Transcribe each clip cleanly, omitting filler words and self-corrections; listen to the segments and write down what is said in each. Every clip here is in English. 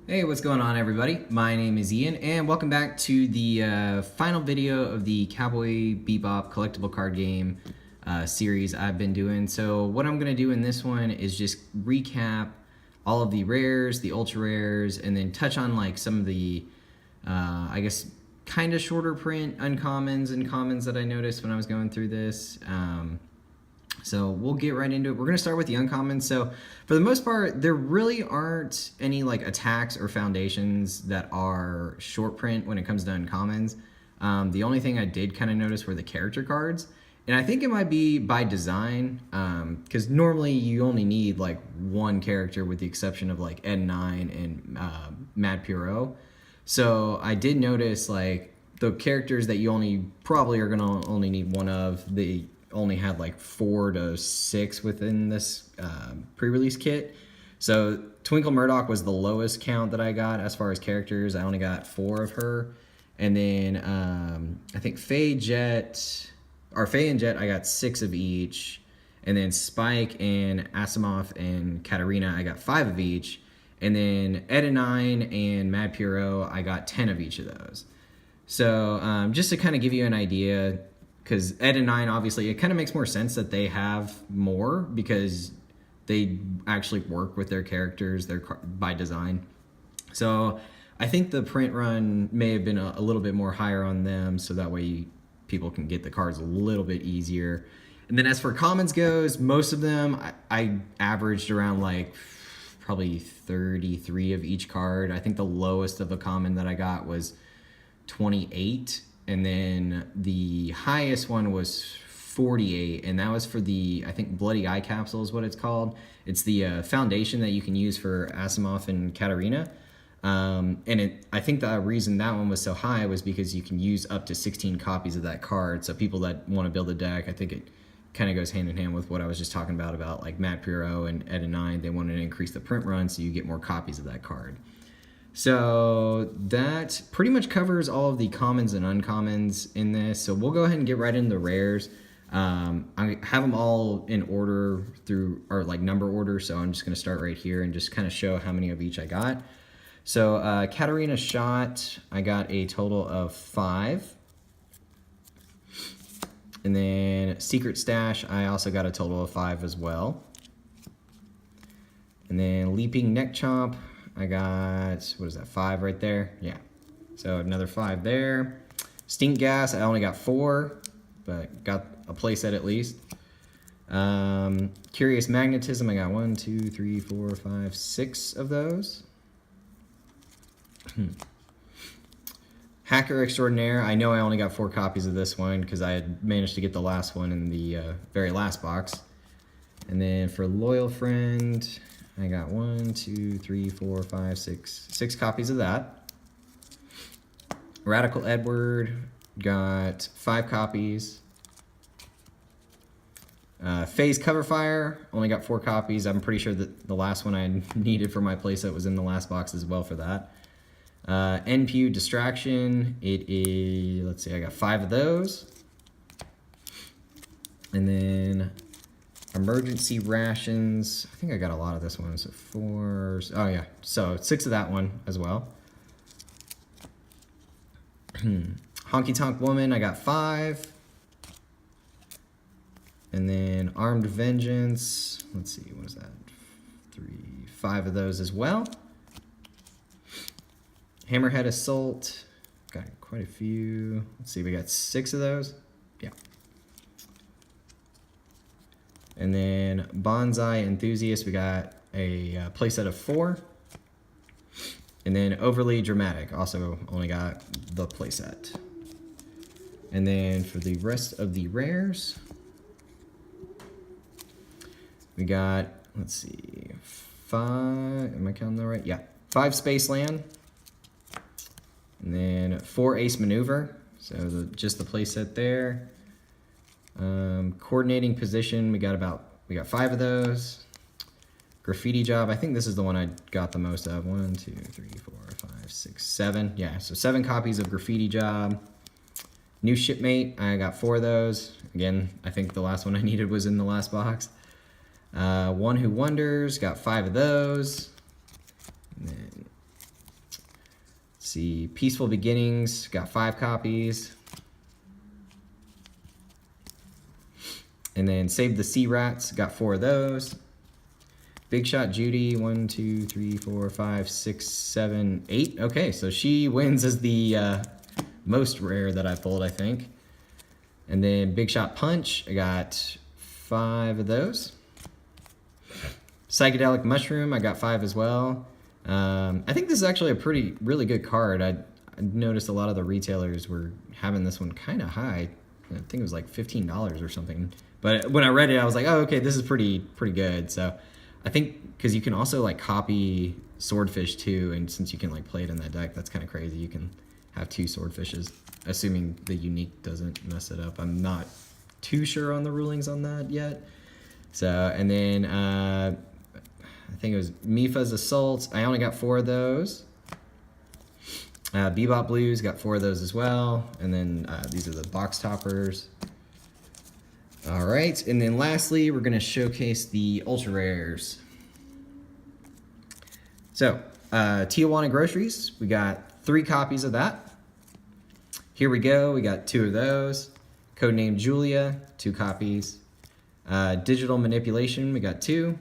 Hey, what's going on, everybody? My name is Ian, and welcome back to the final video of the Cowboy Bebop collectible card game series I've been doing. So what I'm going to do in this one is just recap all of the rares, the ultra rares, and then touch on like some of the, I guess, kind of shorter print uncommons and commons that I noticed when I was going through this. So we'll get right into it. We're going to start with the uncommons. So for the most part, there really aren't any like attacks or foundations that are short print when it comes to uncommons. The only thing I did kind of notice were the character cards. And I think it might be by design, because normally you only need like one character with the exception of like Ed9 and Mad Puro. So I did notice like the characters that you probably are going to only need one of, the only had like 4 to 6 within this pre-release kit. So Twinkle Murdoch was the lowest count that I got as far as characters. I only got 4 of her. And then I think Faye and Jet, I got 6 of each. And then Spike and Asimov and Katarina, I got 5 of each. And then Ed9 and Mad Puro, I got 10 of each of those. So just to kind of give you an idea, because Ed and 9, obviously, it kind of makes more sense that they have more because they actually work with their characters by design. So I think the print run may have been a little bit more higher on them, so that way people can get the cards a little bit easier. And then as for commons goes, most of them I averaged around like probably 33 of each card. I think the lowest of a common that I got was 28. And then the highest one was 48, and that was for the, I think, Bloody Eye Capsule is what it's called. It's the foundation that you can use for Asimov and Katarina. I think the reason that one was so high was because you can use up to 16 copies of that card. So people that want to build a deck, I think it kind of goes hand in hand with what I was just talking about like Matt Puro and Ed and 9. They wanted to increase the print run so you get more copies of that card. So that pretty much covers all of the commons and uncommons in this. So we'll go ahead and get right into the rares. I have them all in order or like number order. So I'm just going to start right here and just kind of show how many of each I got. So Katarina Shot, I got a total of 5. And then Secret Stash, I also got a total of 5 as well. And then Leaping Neck Chomp, I got, what is that, 5 right there? Yeah. So another 5 there. Stink Gas, I only got 4, but got a playset at least. Curious Magnetism, I got 1, 2, 3, 4, 5, 6 of those. Hacker Extraordinaire, I know I only got 4 copies of this one because I had managed to get the last one in the very last box. And then for Loyal Friend, I got 1, 2, 3, 4, 5, 6 copies of that. Radical Edward, got 5 copies. Phase Coverfire, only got 4 copies. I'm pretty sure that the last one I needed for my playset was in the last box as well for that. NPU Distraction, it is, let's see, I got 5 of those. And then Emergency Rations, I think I got a lot of this one, so 4, oh yeah, so 6 of that one as well. Honky Tonk Woman, I got 5. And then Armed Vengeance, let's see, what is that, 5 of those as well. Hammerhead Assault, got quite a few, let's see, we got 6 of those, yeah. And then Bonsai Enthusiast, we got a playset of 4. And then Overly Dramatic, also only got the playset. And then for the rest of the rares, we got, let's see, 5, am I counting that right? Yeah, 5 Spaceland. And then 4 Ace Maneuver, so just the playset there. Coordinating Position, we got 5 of those. Graffiti Job, I think this is the one I got the most of. 1, 2, 3, 4, 5, 6, 7. Yeah, so 7 copies of Graffiti Job. New Shipmate, I got 4 of those. Again, I think the last one I needed was in the last box. One Who Wonders, got 5 of those. And then see, Peaceful Beginnings, got 5 copies. And then Save the Sea Rats, got 4 of those. Big Shot Judy, 1, 2, 3, 4, 5, 6, 7, 8. Okay, so she wins as the most rare that I pulled, I think. And then Big Shot Punch, I got 5 of those. Psychedelic Mushroom, I got 5 as well. I think this is actually a really good card. I noticed a lot of the retailers were having this one kind of high. I think it was like $15 or something. But when I read it, I was like, oh, okay, this is pretty good. So I think because you can also like copy Swordfish too, and since you can like play it in that deck, that's kind of crazy. You can have 2 Swordfishes, assuming the unique doesn't mess it up. I'm not too sure on the rulings on that yet. So, and then I think it was Mifa's Assault. I only got 4 of those. Bebop Blues, got 4 of those as well. And then these are the box toppers. All right, and then lastly, we're gonna showcase the ultra rares. So, Tijuana Groceries, we got 3 copies of that. Here we go, we got 2 of those. Codename Julia, 2 copies. Digital Manipulation, we got 2.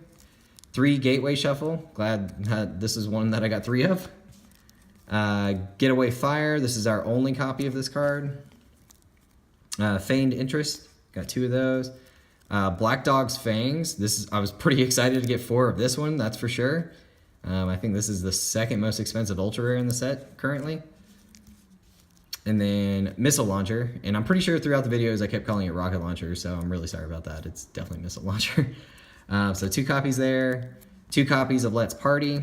3 Gateway Shuffle, glad this is one that I got 3 of. Getaway Fire, this is our only copy of this card. Feigned Interest, got 2 of those. Black Dog's Fangs, I was pretty excited to get 4 of this one, that's for sure. I think this is the 2nd most expensive ultra rare in the set currently. And then Missile Launcher, and I'm pretty sure throughout the videos I kept calling it Rocket Launcher, so I'm really sorry about that. It's definitely Missile Launcher. So 2 copies there, 2 copies of Let's Party,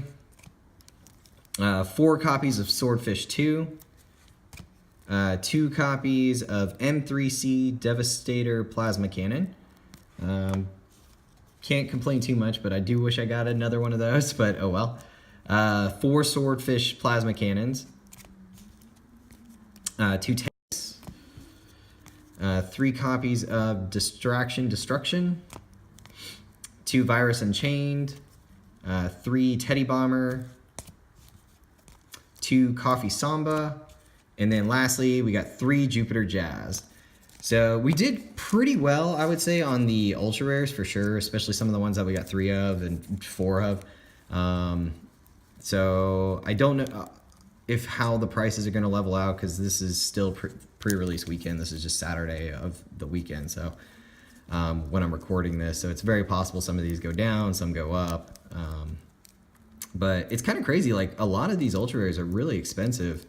4 copies of Swordfish 2, 2 copies of M3C Devastator Plasma Cannon. Can't complain too much, but I do wish I got another one of those, but oh well. 4 Swordfish Plasma Cannons, 2 tanks, 3 copies of Distraction Destruction, 2 Virus Unchained, 3 Teddy Bomber, 2 Coffee Samba, and then lastly, we got 3 Jupiter Jazz. So we did pretty well, I would say, on the ultra rares for sure, especially some of the ones that we got 3 of and 4 of. So I don't know if how the prices are going to level out because this is still pre-release weekend. This is just Saturday of the weekend. So when I'm recording this, so it's very possible some of these go down, some go up. But it's kind of crazy. Like a lot of these ultra rares are really expensive.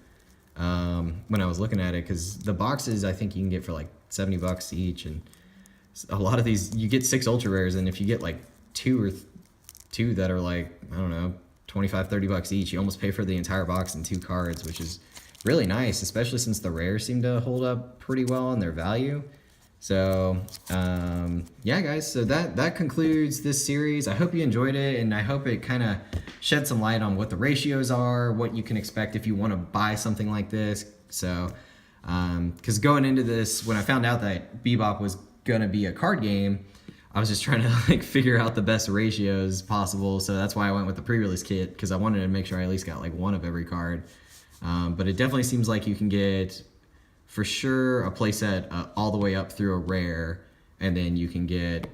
When I was looking at it, because the boxes I think you can get for like $70 each, and a lot of these you get 6 ultra rares, and if you get like 2 that are like, I don't know, $25-30 each, you almost pay for the entire box and 2 cards, which is really nice, especially since the rares seem to hold up pretty well on their value. So yeah guys, so that concludes this series. I hope you enjoyed it, and I hope it kind of shed some light on what the ratios are, what you can expect if you want to buy something like this. So because going into this, when I found out that Bebop was gonna be a card game, I was just trying to like figure out the best ratios possible. So that's why I went with the pre-release kit, because I wanted to make sure I at least got like 1 of every card. But it definitely seems like you can get for sure a playset all the way up through a rare, and then you can get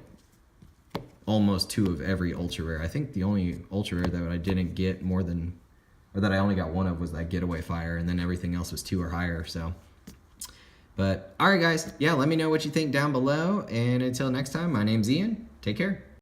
almost 2 of every ultra rare. I think the only ultra rare that I didn't get more than, or that I only got 1 of, was that Getaway Fire, and then everything else was 2 or higher. So, but all right guys, yeah, let me know what you think down below, and until next time, my name's Ian. Take care.